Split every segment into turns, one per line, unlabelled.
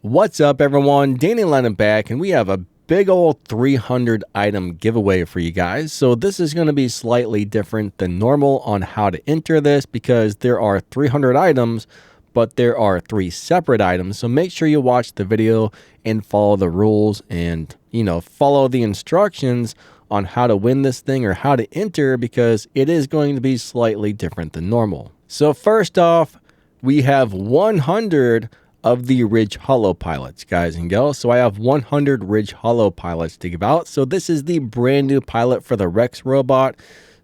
What's up, everyone? Danny Lennon back, and we have a big old 300 item giveaway for you guys. So this is going to be slightly different than normal on how to enter this because there are 300 items, but there are 3 separate items. So make sure you watch the video and follow the rules and, follow the instructions on how to win this thing or how to enter because it is going to be slightly different than normal. So first off, we have 100 of the Ridge Hollow pilots, guys and gals. So I have 100 Ridge Hollow pilots to give out. So this is the brand new pilot for the Rex robot.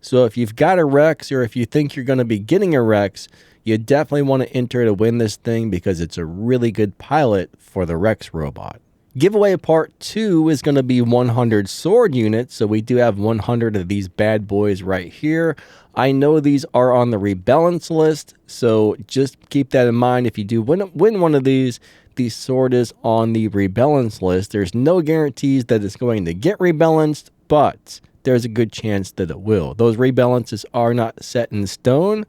So if you've got a Rex or if you think you're going to be getting a Rex, you definitely want to enter to win this thing because it's a really good pilot for the Rex robot. Giveaway part 2 is going to be 100 sword units. So we do have 100 of these bad boys right here. I know these are on the rebalance list, so just keep that in mind. If you do win one of these, the sword is on the rebalance list. There's no guarantees that it's going to get rebalanced, but there's a good chance that it will. Those rebalances are not set in stone,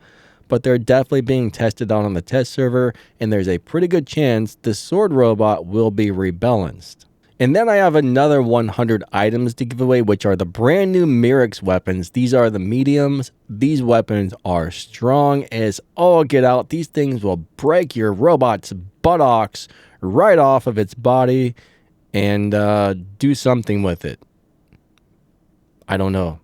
but they're definitely being tested on the test server, and there's a pretty good chance the sword robot will be rebalanced. And then I have another 100 items to give away, which are the brand new Murix weapons. These are the mediums. These weapons are strong as all get out. These things will break your robot's buttocks right off of its body and do something with it. I don't know.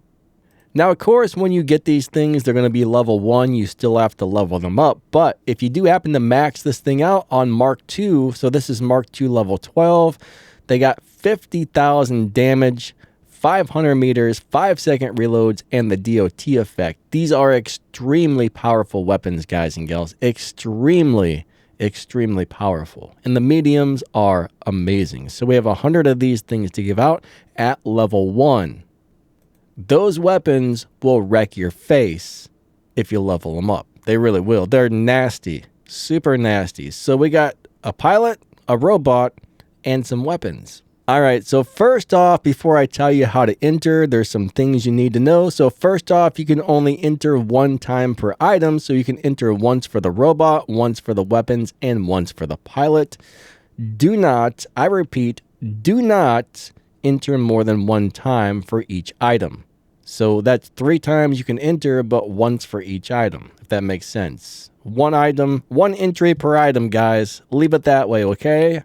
Now, of course, when you get these things, they're going to be level 1. You still have to level them up. But if you do happen to max this thing out on Mark II, so this is Mark II level 12, they got 50,000 damage, 500 meters, 5-second reloads, and the DOT effect. These are extremely powerful weapons, guys and gals. Extremely, extremely powerful. And the mediums are amazing. So we have 100 of these things to give out at level 1. Those weapons will wreck your face if you level them up. They really will. They're nasty, super nasty. So we got a pilot, a robot, and some weapons. All right, so first off, before I tell you how to enter, there's some things you need to know. So first off, you can only enter 1 time per item. So you can enter once for the robot, once for the weapons, and once for the pilot. Do not, I repeat, do not enter more than 1 time for each item. So that's 3 times you can enter, but once for each item, if that makes sense. 1 item, 1 entry per item, guys. Leave it that way, okay?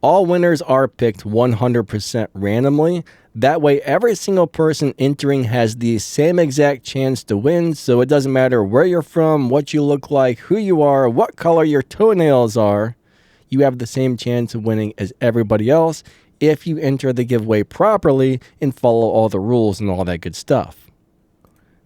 All winners are picked 100% randomly. That way, every single person entering has the same exact chance to win, so it doesn't matter where you're from, what you look like, who you are, what color your toenails are. You have the same chance of winning as everybody else if you enter the giveaway properly and follow all the rules and all that good stuff.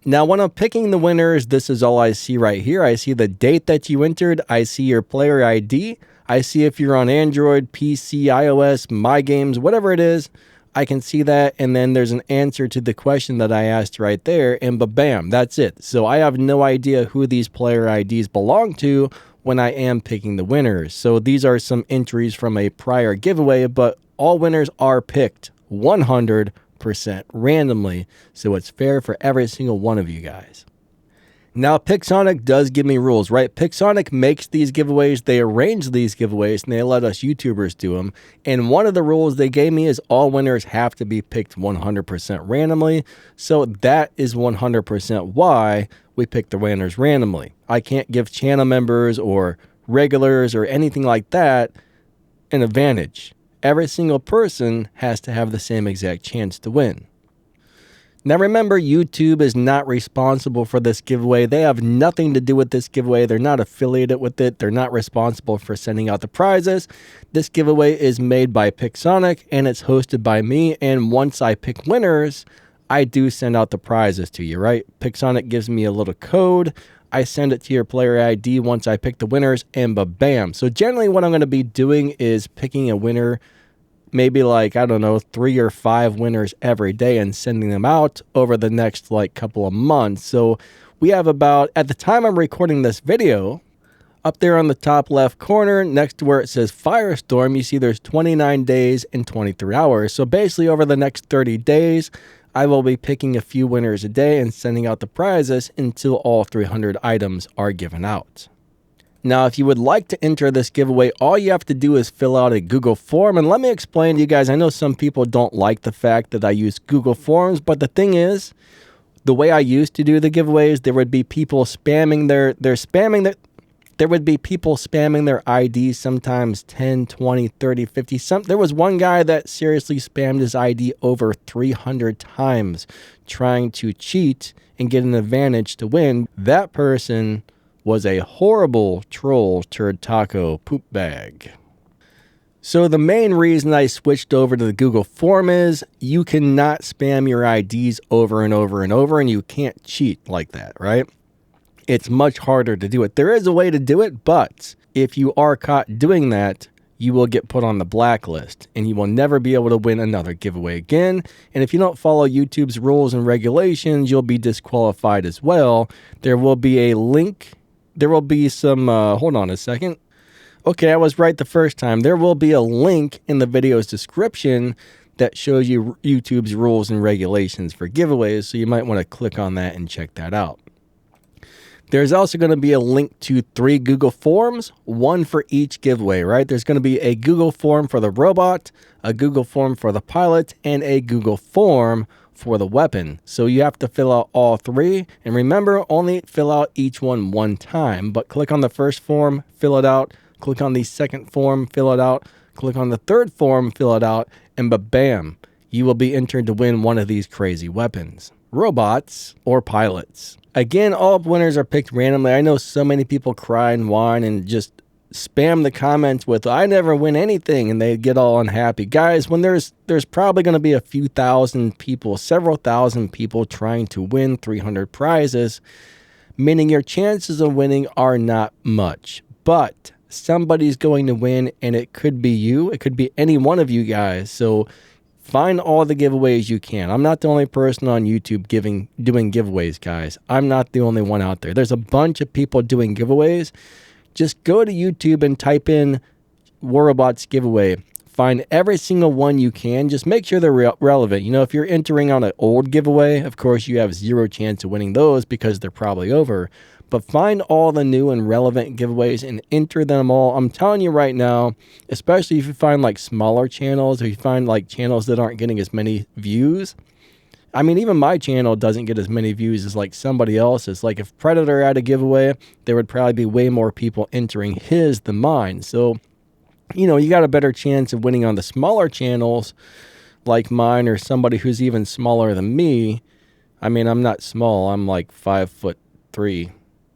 Now, when I'm picking the winners, this is all I see right here. I see the date that you entered. I see your player ID. I see if you're on Android, PC, iOS, My Games, whatever it is. I can see that, and then there's an answer to the question that I asked right there, and bam, that's it. So I have no idea who these player IDs belong to when I am picking the winners. So these are some entries from a prior giveaway, but all winners are picked 100% randomly, so it's fair for every single one of you guys. Now, Pixonic does give me rules, right? Pixonic makes these giveaways, they arrange these giveaways, and they let us YouTubers do them. And one of the rules they gave me is all winners have to be picked 100% randomly. So that is 100% why we pick the winners randomly. I can't give channel members or regulars or anything like that an advantage. Every single person has to have the same exact chance to win. Now remember, YouTube is not responsible for this giveaway. They have nothing to do with this giveaway. They're not affiliated with it. They're not responsible for sending out the prizes. This giveaway is made by Pixonic and it's hosted by me. And once I pick winners, I do send out the prizes to you, right? Pixonic gives me a little code. I send it to your player ID once I pick the winners and bam. So generally what I'm going to be doing is picking a winner, maybe like, I don't know, 3 or 5 winners every day and sending them out over the next couple of months. So we have about, at the time I'm recording this video, up there on the top left corner next to where it says Firestorm, you see there's 29 days and 23 hours. So basically over the next 30 days, I will be picking a few winners a day and sending out the prizes until all 300 items are given out. Now, if you would like to enter this giveaway, all you have to do is fill out a Google form. And let me explain to you guys, I know some people don't like the fact that I use Google Forms, but the thing is, the way I used to do the giveaways, there would be people spamming there would be people spamming their IDs, sometimes 10, 20, 30, 50. There was one guy that seriously spammed his ID over 300 times trying to cheat and get an advantage to win. That person was a horrible troll turd taco poop bag. So the main reason I switched over to the Google form is you cannot spam your IDs over and over and over, and you can't cheat like that, right? It's much harder to do it. There is a way to do it, but if you are caught doing that, you will get put on the blacklist and you will never be able to win another giveaway again. And if you don't follow YouTube's rules and regulations, you'll be disqualified as well. There will be a link. There will be some, hold on a second. Okay, I was right the first time. There will be a link in the video's description that shows you YouTube's rules and regulations for giveaways. So you might want to click on that and check that out. There's also going to be a link to 3 Google Forms, one for each giveaway, right? There's going to be a Google form for the robot, a Google form for the pilot, and a Google form for the weapon. So you have to fill out all 3. And remember, only fill out each one time. But click on the first form, fill it out. Click on the second form, fill it out. Click on the third form, fill it out. And bam, you will be entered to win one of these crazy weapons. Robots or pilots. Again, all winners are picked randomly. I know so many people cry and whine and just spam the comments with, I never win anything, and they get all unhappy. Guys, when there's probably going to be a few thousand people, several thousand people trying to win 300 prizes, meaning your chances of winning are not much. But somebody's going to win, and it could be you. It could be any one of you guys. So find all the giveaways you can. I'm not the only person on YouTube doing giveaways, guys. I'm not the only one out there. There's a bunch of people doing giveaways. Just go to YouTube and type in War Robots giveaway. Find every single one you can. Just make sure they're relevant. You know, if you're entering on an old giveaway, of course, you have 0 chance of winning those because they're probably over. But find all the new and relevant giveaways and enter them all. I'm telling you right now, especially if you find like smaller channels, or you find like channels that aren't getting as many views. I mean, even my channel doesn't get as many views as like somebody else's. Like if Predator had a giveaway, there would probably be way more people entering his than mine. So, you know, you got a better chance of winning on the smaller channels like mine, or somebody who's even smaller than me. I mean, I'm not small. I'm like 5'3".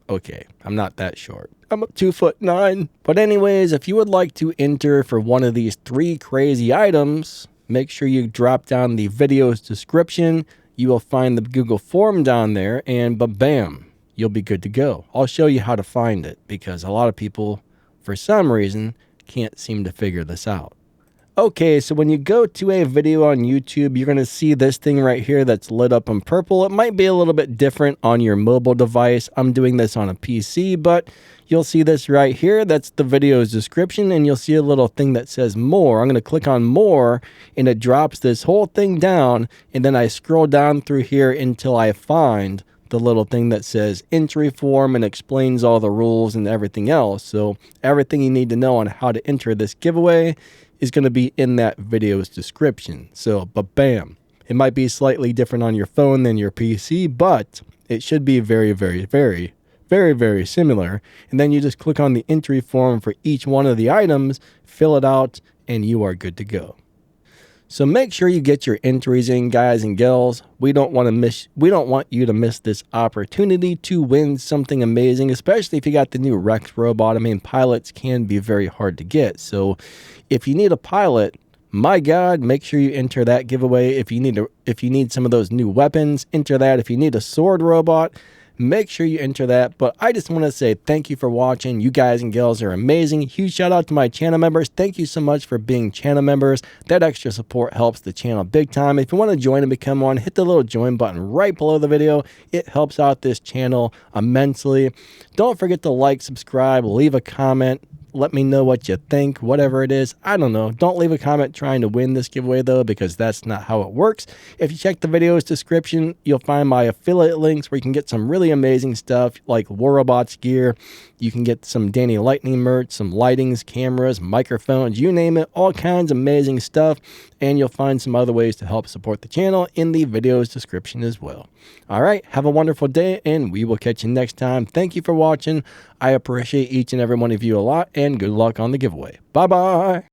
Okay, I'm not that short. I'm 2'9". But anyways, if you would like to enter for one of these 3 crazy items, make sure you drop down the video's description. You will find the Google form down there, and bam, you'll be good to go. I'll show you how to find it, because a lot of people, for some reason, can't seem to figure this out. Okay, so when you go to a video on YouTube, you're going to see this thing right here that's lit up in purple. It might be a little bit different on your mobile device. I'm doing this on a PC, but you'll see this right here. That's the video's description, and you'll see a little thing that says more. I'm going to click on more, and it drops this whole thing down, and then I scroll down through here until I find the little thing that says entry form and explains all the rules and everything else. So everything you need to know on how to enter this giveaway is going to be in that video's description. So, bam. It might be slightly different on your phone than your PC, but it should be very, very, very, very, very similar. And then you just click on the entry form for each one of the items, fill it out, and you are good to go. So make sure you get your entries in, guys and gals. We don't want you to miss this opportunity to win something amazing, especially if you got the new Rex robot. I mean, pilots can be very hard to get. So if you need a pilot, my God, make sure you enter that giveaway. If you need some of those new weapons, enter that. If you need a sword robot, make sure you enter that. But I just want to say thank you for watching. You guys and gals are amazing. Huge shout out to my channel members. Thank you so much for being channel members. That extra support helps the channel big time. If you want to join and become one, hit the little join button right below the video. It helps out this channel immensely. Don't forget to like, subscribe, leave a comment. Let me know what you think, whatever it is. I don't know. Don't leave a comment trying to win this giveaway though, because that's not how it works. If you check the video's description, you'll find my affiliate links where you can get some really amazing stuff like Warrobots gear. You can get some Danny Lightning merch, some lightings, cameras, microphones, you name it, all kinds of amazing stuff. And you'll find some other ways to help support the channel in the video's description as well. All right, have a wonderful day, and we will catch you next time. Thank you for watching. I appreciate each and every one of you a lot, and good luck on the giveaway. Bye-bye.